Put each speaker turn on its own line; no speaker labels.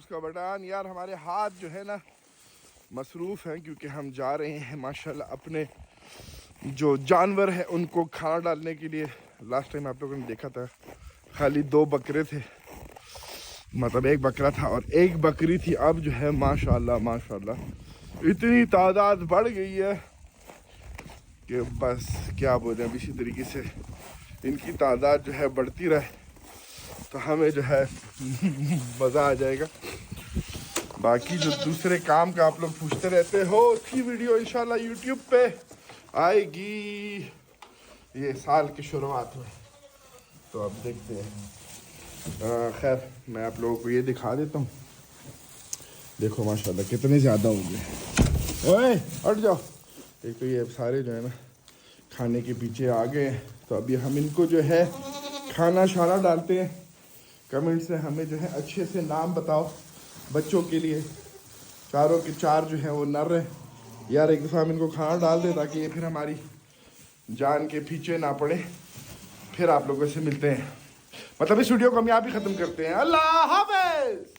کا بٹان. یار ہمارے ہاتھ جو ہے نا مصروف ہیں کیونکہ ہم جا رہے ہیں ماشاءاللہ اپنے جو جانور ہیں ان کو کھانا ڈالنے کے لیے. لاسٹ ٹائم آپ لوگوں نے دیکھا تھا خالی 2 بکرے تھے, مطلب 1 بکرا تھا اور 1 بکری تھی. اب جو ہے ماشاءاللہ اتنی تعداد بڑھ گئی ہے کہ بس کیا بولیں. اب اسی طریقے سے ان کی تعداد جو ہے بڑھتی رہے تو ہمیں جو ہے مزہ آ جائے گا. باقی جو دوسرے کام کا آپ لوگ پوچھتے رہتے ہو اس کی ویڈیو انشاءاللہ یوٹیوب پہ آئے گی یہ سال کی شروعات میں, تو اب دیکھتے ہیں. خیر میں آپ لوگوں کو یہ دکھا دیتا ہوں. دیکھو ماشاءاللہ کتنے زیادہ ہو گئے. اوئے ہٹ جاؤ. ایک تو یہ سارے جو ہے نا کھانے کے پیچھے آ گئے ہیں, تو ابھی ہم ان کو جو ہے کھانا شانا ڈالتے ہیں. کمنٹ سے ہمیں جو ہے اچھے سے نام بتاؤ بچوں کے لیے. چاروں کے 4 جو ہیں وہ نر ہیں. یار ایک دفعہ ہم ان کو کھانا ڈال دیں تاکہ یہ پھر ہماری جان کے پیچھے نہ پڑے. پھر آپ لوگوں سے ملتے ہیں, مطلب اس ویڈیو کو ہم یہاں بھی ختم کرتے ہیں. اللہ حافظ.